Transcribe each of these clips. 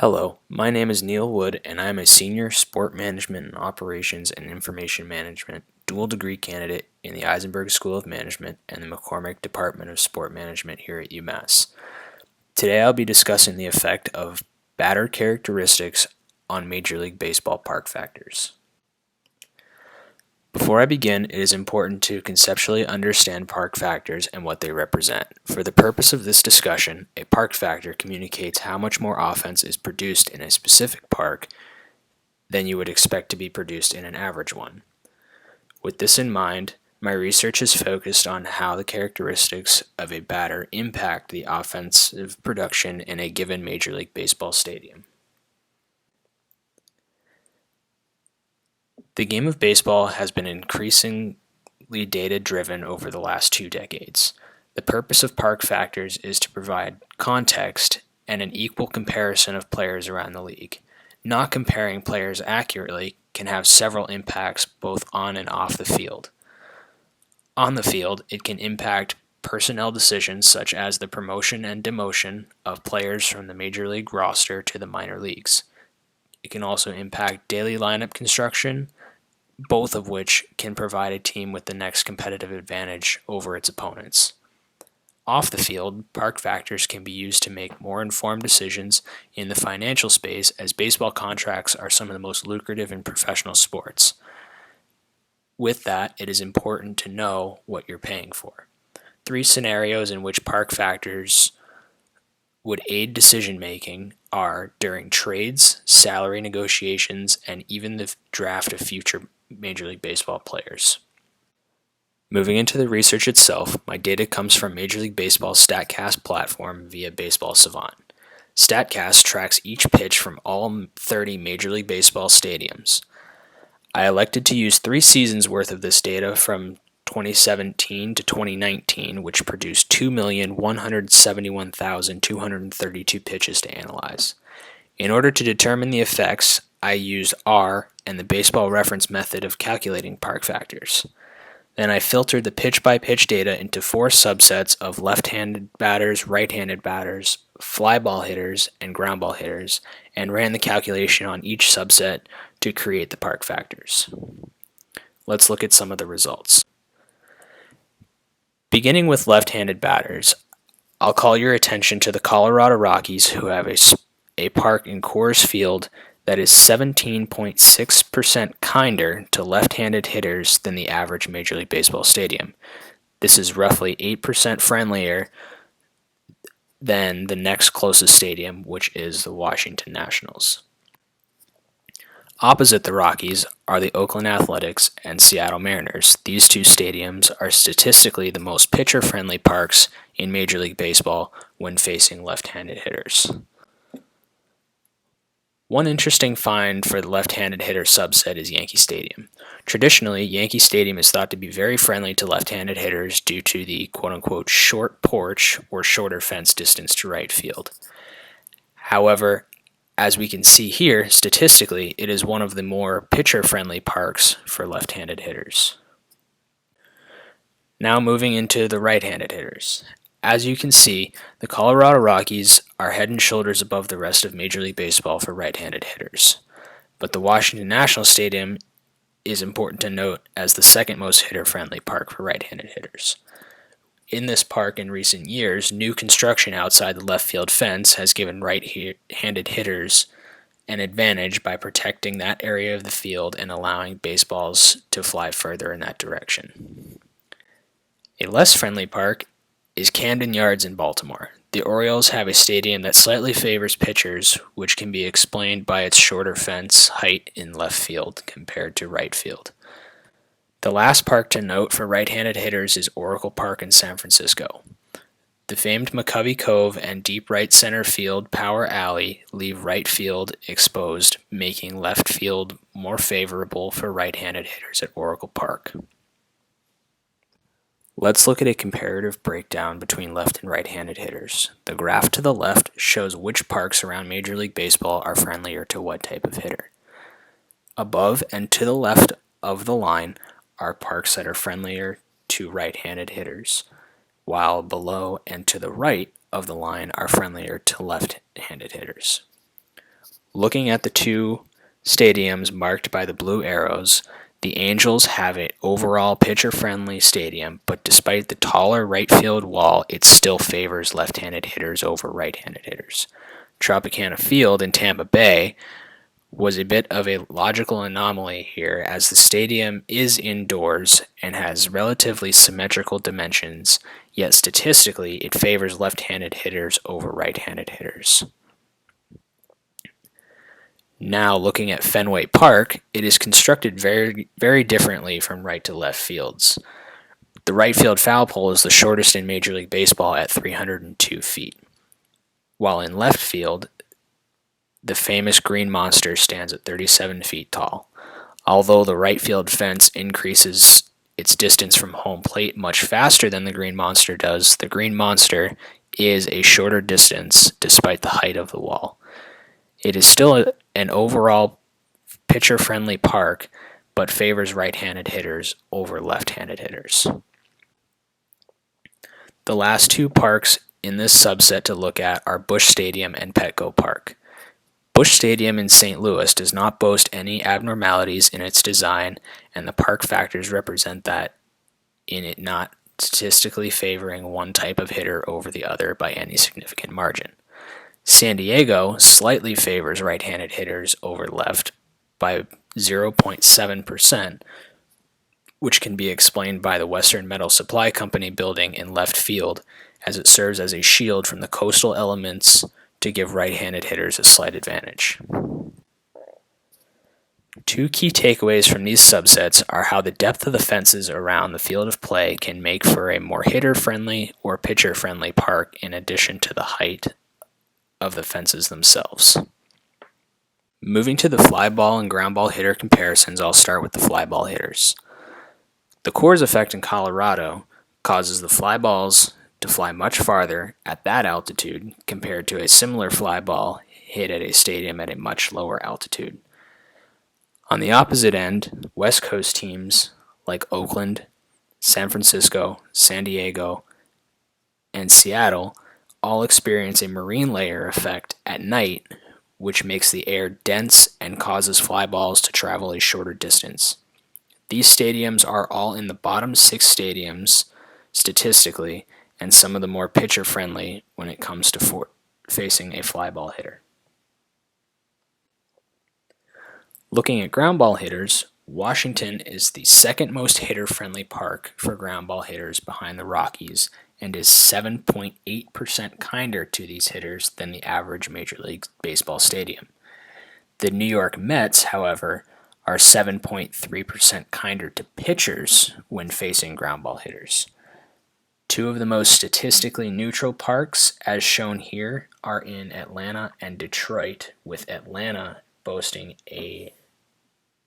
Hello, my name is Neal Wood, and I am a senior sport management and operations and information management dual degree candidate in the Eisenberg School of Management and the McCormick Department of Sport Management here at UMass. Today I'll be discussing the effect of batter characteristics on Major League Baseball park factors. Before I begin, it is important to conceptually understand park factors and what they represent. For the purpose of this discussion, a park factor communicates how much more offense is produced in a specific park than you would expect to be produced in an average one. With this in mind, my research is focused on how the characteristics of a batter impact the offensive production in a given Major League Baseball stadium. The game of baseball has been increasingly data-driven over the last 2 decades. The purpose of park factors is to provide context and an equal comparison of players around the league. Not comparing players accurately can have several impacts both on and off the field. On the field, it can impact personnel decisions such as the promotion and demotion of players from the major league roster to the minor leagues. It can also impact daily lineup construction, both of which can provide a team with the next competitive advantage over its opponents. Off the field, park factors can be used to make more informed decisions in the financial space, as baseball contracts are some of the most lucrative in professional sports. With that, it is important to know what you're paying for. 3 scenarios in which park factors would aid decision making are during trades, salary negotiations, and even the draft of future Major League Baseball players. Moving into the research itself, my data comes from Major League Baseball's StatCast platform via Baseball Savant. StatCast tracks each pitch from all 30 Major League Baseball stadiums. I elected to use 3 seasons worth of this data from 2017 to 2019, which produced 2,171,232 pitches to analyze. In order to determine the effects, I used R and the baseball reference method of calculating park factors. Then I filtered the pitch-by-pitch data into 4 subsets of left-handed batters, right-handed batters, fly ball hitters, and ground ball hitters, and ran the calculation on each subset to create the park factors. Let's look at some of the results. Beginning with left-handed batters, I'll call your attention to the Colorado Rockies, who have a park in Coors Field that is 17.6% kinder to left-handed hitters than the average Major League Baseball stadium. This is roughly 8% friendlier than the next closest stadium, which is the Washington Nationals. Opposite the Rockies are the Oakland Athletics and Seattle Mariners. These 2 stadiums are statistically the most pitcher-friendly parks in Major League Baseball when facing left-handed hitters. One interesting find for the left-handed hitter subset is Yankee Stadium. Traditionally, Yankee Stadium is thought to be very friendly to left-handed hitters due to the quote-unquote short porch or shorter fence distance to right field. However, as we can see here, statistically, it is one of the more pitcher-friendly parks for left-handed hitters. Now moving into the right-handed hitters. As you can see, the Colorado Rockies are head and shoulders above the rest of Major League Baseball for right-handed hitters. But the Washington National Stadium is important to note as the second most hitter-friendly park for right-handed hitters. In this park in recent years, new construction outside the left field fence has given right-handed hitters an advantage by protecting that area of the field and allowing baseballs to fly further in that direction. A less friendly park is Camden Yards in Baltimore. The Orioles have a stadium that slightly favors pitchers, which can be explained by its shorter fence height in left field compared to right field. The last park to note for right-handed hitters is Oracle Park in San Francisco. The famed McCovey Cove and deep right center field power alley leave right field exposed, making left field more favorable for right-handed hitters at Oracle Park. Let's look at a comparative breakdown between left and right-handed hitters. The graph to the left shows which parks around Major League Baseball are friendlier to what type of hitter. Above and to the left of the line are parks that are friendlier to right-handed hitters, while below and to the right of the line are friendlier to left-handed hitters. Looking at the two stadiums marked by the blue arrows, the Angels have an overall pitcher-friendly stadium, but despite the taller right field wall, it still favors left-handed hitters over right-handed hitters. Tropicana Field in Tampa Bay was a bit of a logical anomaly here, as the stadium is indoors and has relatively symmetrical dimensions, yet statistically it favors left-handed hitters over right-handed hitters. Now, looking at Fenway Park, it is constructed very, very differently from right to left fields. The right field foul pole is the shortest in Major League Baseball at 302 feet, while in left field, the famous Green Monster stands at 37 feet tall. Although the right field fence increases its distance from home plate much faster than the Green Monster does, the Green Monster is a shorter distance despite the height of the wall. It is still an overall pitcher-friendly park, but favors right-handed hitters over left-handed hitters. The last two parks in this subset to look at are Busch Stadium and Petco Park. Busch Stadium in St. Louis does not boast any abnormalities in its design, and the park factors represent that in it not statistically favoring one type of hitter over the other by any significant margin. San Diego slightly favors right-handed hitters over left by 0.7%, which can be explained by the Western Metal Supply Company building in left field, as it serves as a shield from the coastal elements to give right-handed hitters a slight advantage. Two key takeaways from these subsets are how the depth of the fences around the field of play can make for a more hitter-friendly or pitcher-friendly park in addition to the height of the fences themselves. Moving to the fly ball and ground ball hitter comparisons, I'll start with the fly ball hitters. The Coors effect in Colorado causes the fly balls to fly much farther at that altitude compared to a similar fly ball hit at a stadium at a much lower altitude. On the opposite end, West Coast teams like Oakland, San Francisco, San Diego, and Seattle all experience a marine layer effect at night, which makes the air dense and causes fly balls to travel a shorter distance. These stadiums are all in the bottom 6 stadiums statistically, and some of the more pitcher-friendly when it comes to facing a fly ball hitter. Looking at ground ball hitters, Washington is the second most hitter-friendly park for ground ball hitters behind the Rockies, and is 7.8% kinder to these hitters than the average Major League Baseball stadium. The New York Mets, however, are 7.3% kinder to pitchers when facing ground ball hitters. Two of the most statistically neutral parks, as shown here, are in Atlanta and Detroit, with Atlanta boasting a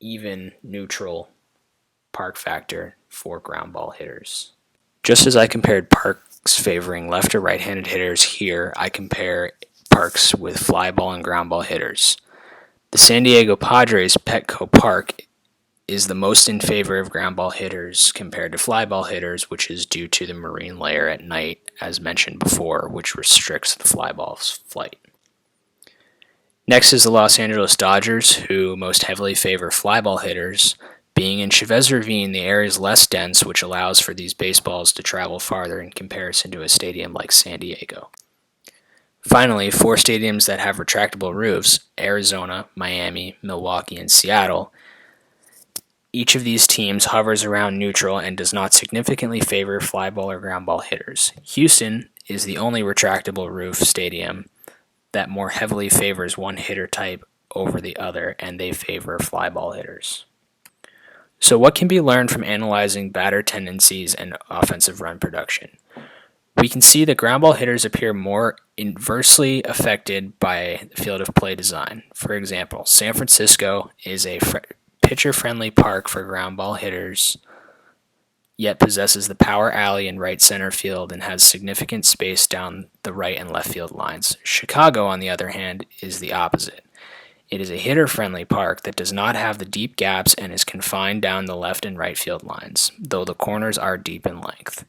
even neutral park factor for ground ball hitters. Just as I compared parks favoring left or right-handed hitters here, I compare parks with fly ball and ground ball hitters. The San Diego Padres Petco Park is the most in favor of ground ball hitters compared to fly ball hitters, which is due to the marine layer at night, as mentioned before, which restricts the fly ball's flight. Next is the Los Angeles Dodgers, who most heavily favor fly ball hitters. Being in Chavez Ravine, the air is less dense, which allows for these baseballs to travel farther in comparison to a stadium like San Diego. Finally, 4 stadiums that have retractable roofs, Arizona, Miami, Milwaukee, and Seattle. Each of these teams hovers around neutral and does not significantly favor fly ball or ground ball hitters. Houston is the only retractable roof stadium that more heavily favors one hitter type over the other, and they favor fly ball hitters. So what can be learned from analyzing batter tendencies and offensive run production? We can see that ground ball hitters appear more inversely affected by the field of play design. For example, San Francisco is a pitcher-friendly park for ground ball hitters, yet possesses the power alley in right center field and has significant space down the right and left field lines. Chicago, on the other hand, is the opposite. It is a hitter-friendly park that does not have the deep gaps and is confined down the left and right field lines, though the corners are deep in length.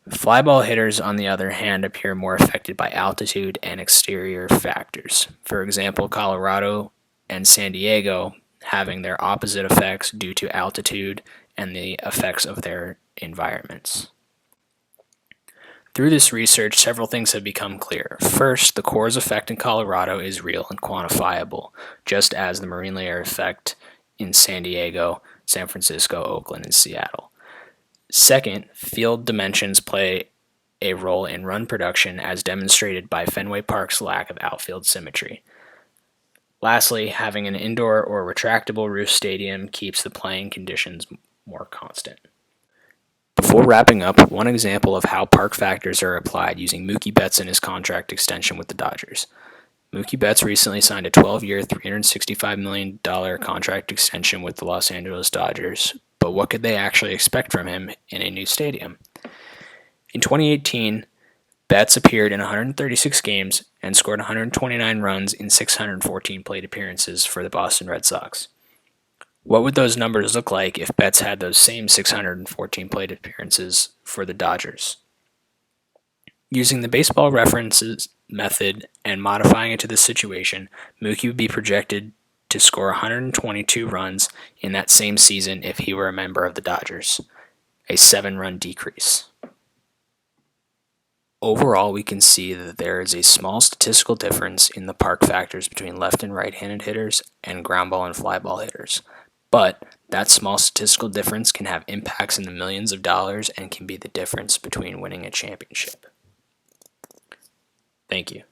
Flyball hitters, on the other hand, appear more affected by altitude and exterior factors. For example, Colorado and San Diego having their opposite effects due to altitude and the effects of their environments. Through this research, several things have become clear. First, the Core's effect in Colorado is real and quantifiable, just as the marine layer effect in San Diego, San Francisco, Oakland, and Seattle. Second, field dimensions play a role in run production as demonstrated by Fenway Park's lack of outfield symmetry. Lastly, having an indoor or retractable roof stadium keeps the playing conditions more constant. Before wrapping up, one example of how park factors are applied using Mookie Betts and his contract extension with the Dodgers. Mookie Betts recently signed a 12-year, $365 million contract extension with the Los Angeles Dodgers, but what could they actually expect from him in a new stadium? In 2018, Betts appeared in 136 games and scored 129 runs in 614 plate appearances for the Boston Red Sox. What would those numbers look like if Betts had those same 614 plate appearances for the Dodgers? Using the baseball references method and modifying it to this situation, Mookie would be projected to score 122 runs in that same season if he were a member of the Dodgers, a 7-run decrease. Overall, we can see that there is a small statistical difference in the park factors between left and right-handed hitters and ground ball and fly ball hitters. But that small statistical difference can have impacts in the millions of dollars and can be the difference between winning a championship. Thank you.